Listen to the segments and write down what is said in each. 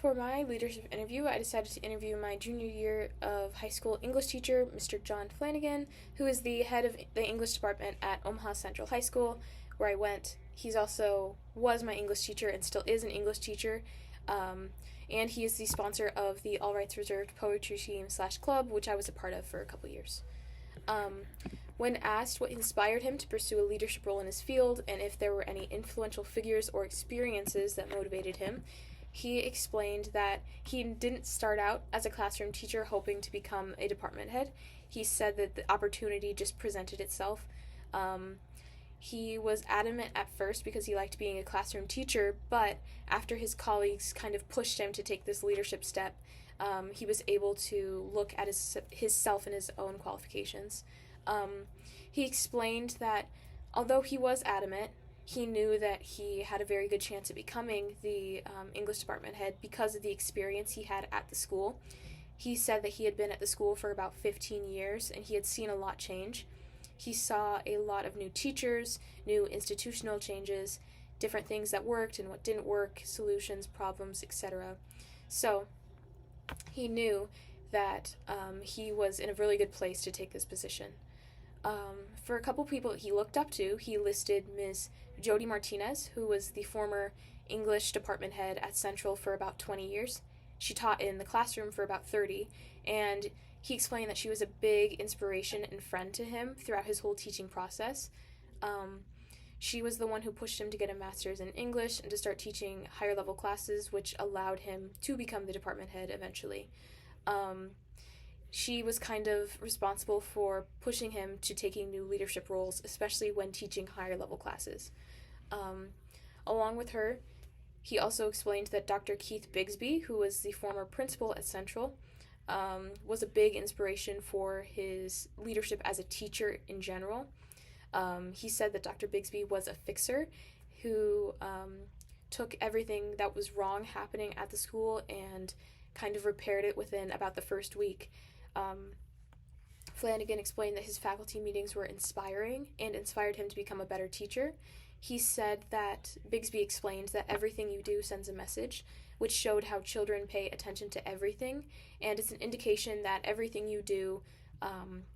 For my leadership interview, I decided to interview my junior year of high school English teacher, Mr. John Flanagan, who is the head of the English department at Omaha Central High School, where I went. He's also was my English teacher and still is an English teacher. Um, and he is the sponsor of the All Rights Reserved Poetry Team / Club, which I was a part of for a couple years. Um, when asked what inspired him to pursue a leadership role in his field and if there were any influential figures or experiences that motivated him, he explained that he didn't start out as a classroom teacher hoping to become a department head. He said that the opportunity just presented itself. Um, he was adamant at first because he liked being a classroom teacher, but after his colleagues kind of pushed him to take this leadership step, he was able to look at his self and his own qualifications. He explained that although he was adamant, he knew that he had a very good chance of becoming the English department head because of the experience he had at the school. He said that he had been at the school for about 15 years and he had seen a lot change. He saw a lot of new teachers, new institutional changes, different things that worked and what didn't work, solutions, problems, etc. So he knew that he was in a really good place to take this position. For a couple people he looked up to, he listed Ms. Jody Martinez, who was the former English department head at Central for about 20 years. She taught in the classroom for about 30, and he explained that she was a big inspiration and friend to him throughout his whole teaching process. She was the one who pushed him to get a master's in English and to start teaching higher level classes, which allowed him to become the department head eventually. She was kind of responsible for pushing him to taking new leadership roles, especially when teaching higher level classes. Along with her, he also explained that Dr. Keith Bigsby, who was the former principal at Central, was a big inspiration for his leadership as a teacher in general. He said that Dr. Bigsby was a fixer who took everything that was wrong happening at the school and kind of repaired it within about the first week. Flanagan explained that his faculty meetings were inspiring and inspired him to become a better teacher. He said that Bigsby explained that everything you do sends a message, which showed how children pay attention to everything, and it's an indication that everything you do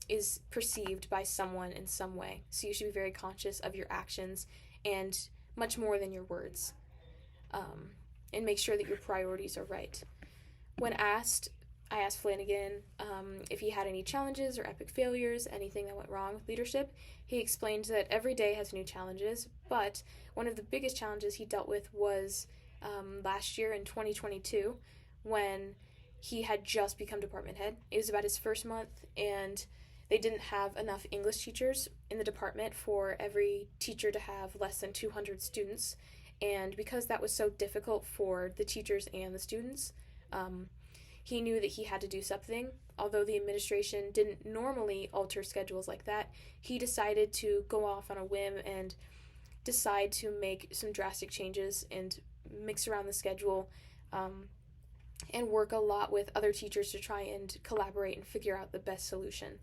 is perceived by someone in some way. So you should be very conscious of your actions and much more than your words, and make sure that your priorities are right. When asked, I asked Flanagan if he had any challenges or epic failures, anything that went wrong with leadership. He explained that every day has new challenges, but one of the biggest challenges he dealt with was last year in 2022 when he had just become department head. It was about his first month, and they didn't have enough English teachers in the department for every teacher to have less than 200 students. And because that was so difficult for the teachers and the students, he knew that he had to do something. Although the administration didn't normally alter schedules like that, he decided to go off on a whim and decide to make some drastic changes and mix around the schedule, and work a lot with other teachers to try and collaborate and figure out the best solution.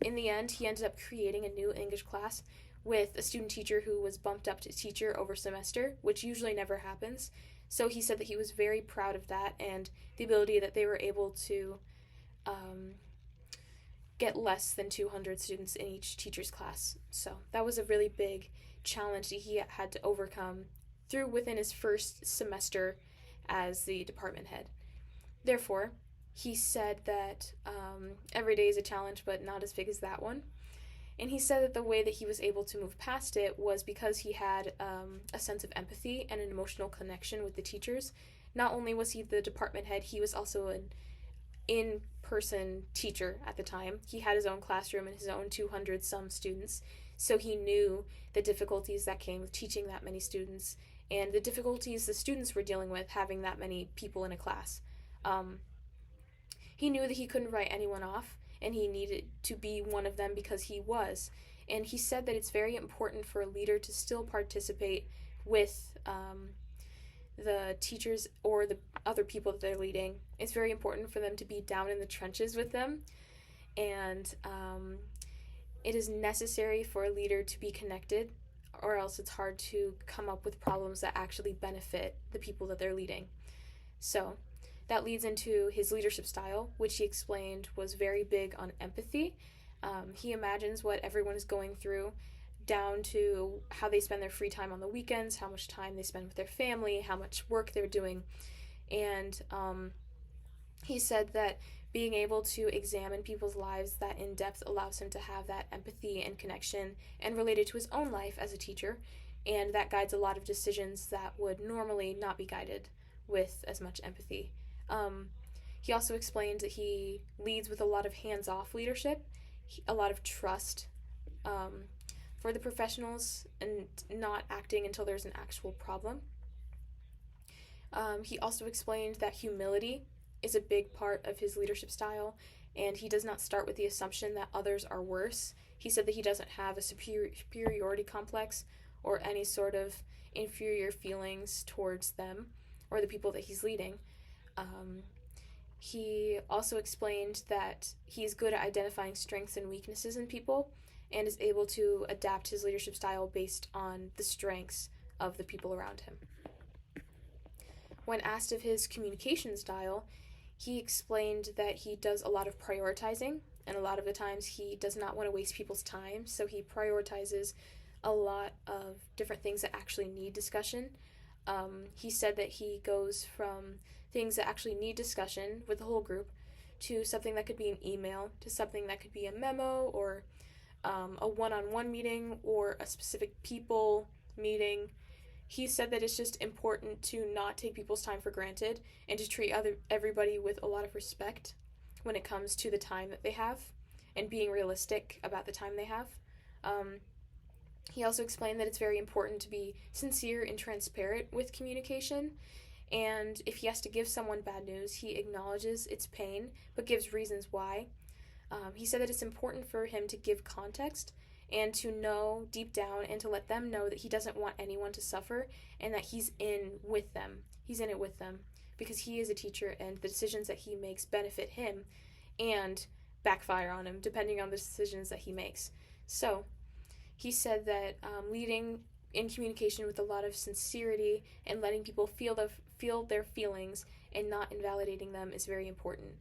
In the end, he ended up creating a new English class with a student teacher who was bumped up to teacher over semester, which usually never happens. So he said that he was very proud of that and the ability that they were able to get less than 200 students in each teacher's class. So that was a really big challenge that he had to overcome through within his first semester as the department head. Therefore, he said that every day is a challenge, but not as big as that one. And he said that the way that he was able to move past it was because he had a sense of empathy and an emotional connection with the teachers. Not only was he the department head, he was also an in-person teacher at the time. He had his own classroom and his own 200-some students, so he knew the difficulties that came with teaching that many students and the difficulties the students were dealing with having that many people in a class. He knew that he couldn't write anyone off, and he needed to be one of them because he was. And he said that it's very important for a leader to still participate with the teachers or the other people that they're leading. It's very important for them to be down in the trenches with them, and it is necessary for a leader to be connected, or else it's hard to come up with problems that actually benefit the people that they're leading. So that leads into his leadership style, which he explained was very big on empathy. He imagines what everyone is going through, down to how they spend their free time on the weekends, how much time they spend with their family, how much work they're doing. And he said that being able to examine people's lives that in depth allows him to have that empathy and connection and relate it to his own life as a teacher, and that guides a lot of decisions that would normally not be guided with as much empathy. He also explained that he leads with a lot of hands-off leadership, a lot of trust for the professionals, and not acting until there's an actual problem. He also explained that humility is a big part of his leadership style, and he does not start with the assumption that others are worse. He said that he doesn't have a superiority complex or any sort of inferior feelings towards them or the people that he's leading. He also explained that he's good at identifying strengths and weaknesses in people and is able to adapt his leadership style based on the strengths of the people around him. When asked of his communication style, he explained that he does a lot of prioritizing, and a lot of the times he does not want to waste people's time, so he prioritizes a lot of different things that actually need discussion. He said that he goes from things that actually need discussion with the whole group to something that could be an email, to something that could be a memo or a one-on-one meeting or a specific people meeting. He said that it's just important to not take people's time for granted and to treat everybody with a lot of respect when it comes to the time that they have and being realistic about the time they have. He also explained that it's very important to be sincere and transparent with communication, and if he has to give someone bad news, he acknowledges its pain but gives reasons why. He said that it's important for him to give context and to know deep down and to let them know that he doesn't want anyone to suffer and that he's in with them. He's in it with them because he is a teacher and the decisions that he makes benefit him and backfire on him depending on the decisions that he makes. So he said that leading in communication with a lot of sincerity and letting people feel their feelings and not invalidating them is very important.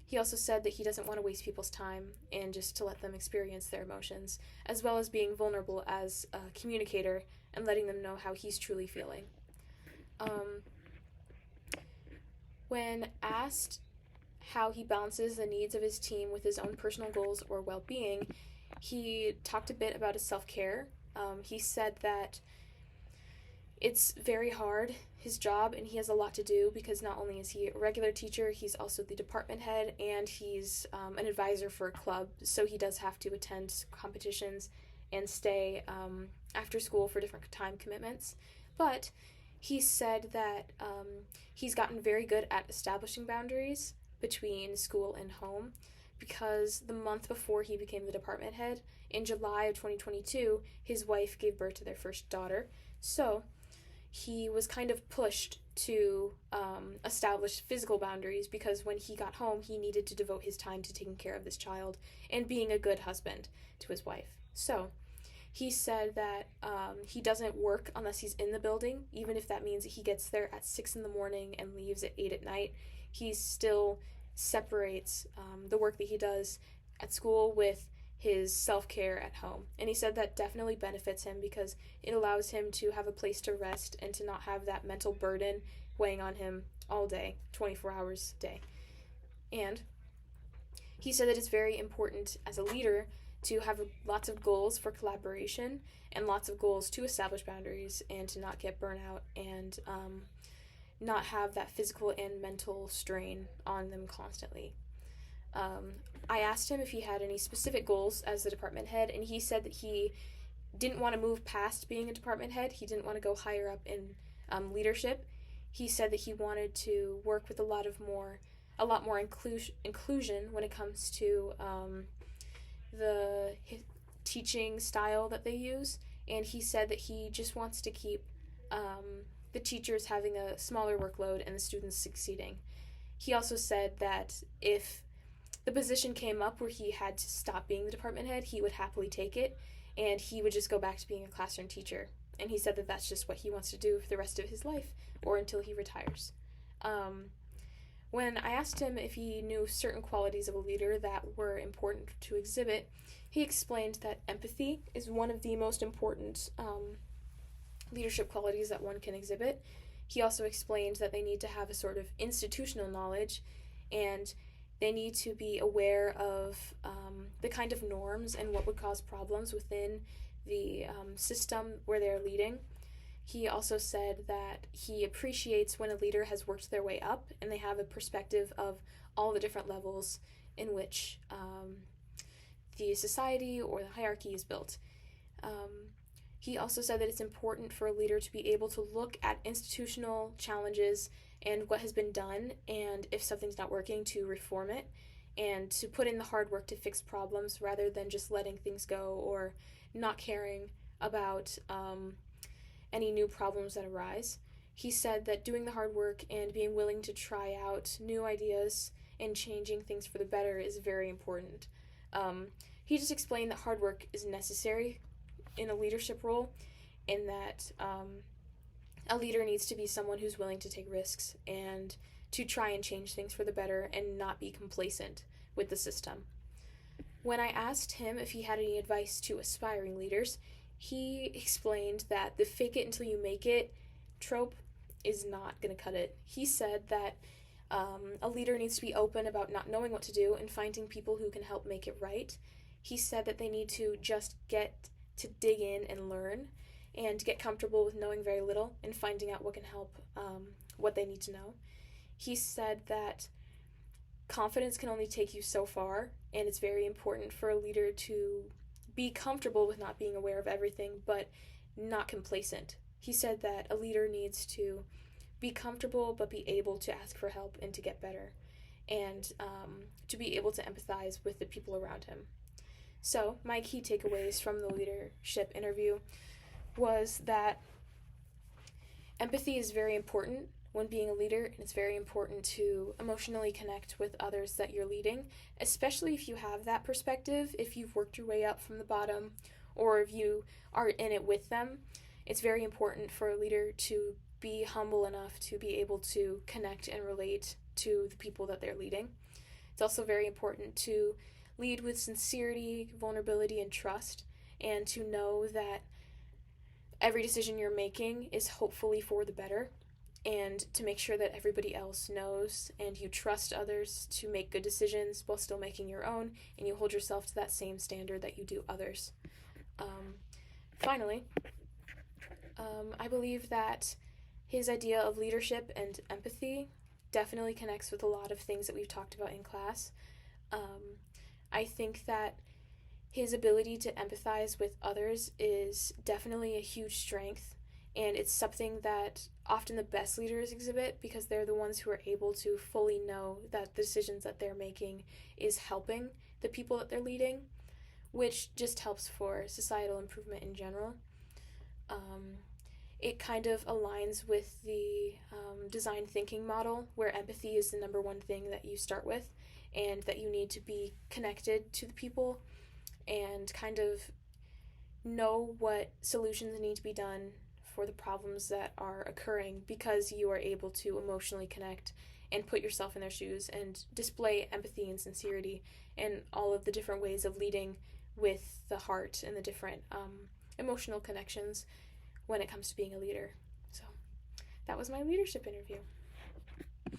He also said that he doesn't want to waste people's time and just to let them experience their emotions, as well as being vulnerable as a communicator and letting them know how he's truly feeling. When asked how he balances the needs of his team with his own personal goals or well-being, he talked a bit about his self-care. He said that it's very hard, his job, and he has a lot to do because not only is he a regular teacher, he's also the department head and he's an advisor for a club, so he does have to attend competitions and stay after school for different time commitments. But he said that he's gotten very good at establishing boundaries between school and home because the month before he became the department head, in July of 2022, his wife gave birth to their first daughter. So he was kind of pushed to establish physical boundaries because when he got home, he needed to devote his time to taking care of this child and being a good husband to his wife. So he said that he doesn't work unless he's in the building, even if that means that he gets there at 6 in the morning and leaves at 8 at night. He still separates the work that he does at school with his self-care at home. And he said that definitely benefits him because it allows him to have a place to rest and to not have that mental burden weighing on him all day, 24 hours a day. And he said that it's very important as a leader to have lots of goals for collaboration and lots of goals to establish boundaries and to not get burnout and not have that physical and mental strain on them constantly. I asked him if he had any specific goals as the department head, and he said that he didn't want to move past being a department head. He didn't want to go higher up in leadership. He said that he wanted to work with a lot more inclusion when it comes to the teaching style that they use, and he said that he just wants to keep the teachers having a smaller workload and the students succeeding. He also said that if the position came up where he had to stop being the department head, he would happily take it, and he would just go back to being a classroom teacher. And he said that that's just what he wants to do for the rest of his life, or until he retires. Um, when I asked him if he knew certain qualities of a leader that were important to exhibit, he explained that empathy is one of the most important leadership qualities that one can exhibit. He also explained that they need to have a sort of institutional knowledge, and they need to be aware of the kind of norms and what would cause problems within the system where they're leading. He also said that he appreciates when a leader has worked their way up and they have a perspective of all the different levels in which the society or the hierarchy is built. He also said that it's important for a leader to be able to look at institutional challenges and what has been done, and if something's not working, to reform it and to put in the hard work to fix problems rather than just letting things go or not caring about any new problems that arise. He said that doing the hard work and being willing to try out new ideas and changing things for the better is very important. He just explained that hard work is necessary in a leadership role, and that a leader needs to be someone who's willing to take risks and to try and change things for the better and not be complacent with the system. When I asked him if he had any advice to aspiring leaders, he explained that the fake it until you make it trope is not going to cut it. He said that a leader needs to be open about not knowing what to do and finding people who can help make it right. He said that they need to just get to dig in and learn and get comfortable with knowing very little and finding out what can help, what they need to know. He said that confidence can only take you so far, and it's very important for a leader to be comfortable with not being aware of everything, but not complacent. He said that a leader needs to be comfortable but be able to ask for help and to get better, and to be able to empathize with the people around him. So, my key takeaways from the leadership interview was that empathy is very important when being a leader, and it's very important to emotionally connect with others that you're leading, especially if you have that perspective, if you've worked your way up from the bottom, or if you are in it with them. It's very important for a leader to be humble enough to be able to connect and relate to the people that they're leading. It's also very important to lead with sincerity, vulnerability, and trust, and to know that every decision you're making is hopefully for the better, and to make sure that everybody else knows and you trust others to make good decisions while still making your own, and you hold yourself to that same standard that you do others. Finally, I believe that his idea of leadership and empathy definitely connects with a lot of things that we've talked about in class. I think that his ability to empathize with others is definitely a huge strength, and it's something that often the best leaders exhibit because they're the ones who are able to fully know that the decisions that they're making is helping the people that they're leading, which just helps for societal improvement in general. It kind of aligns with the design thinking model, where empathy is the number one thing that you start with, and that you need to be connected to the people and kind of know what solutions need to be done for the problems that are occurring, because you are able to emotionally connect and put yourself in their shoes and display empathy and sincerity and all of the different ways of leading with the heart and the different emotional connections when it comes to being a leader. So that was my leadership interview.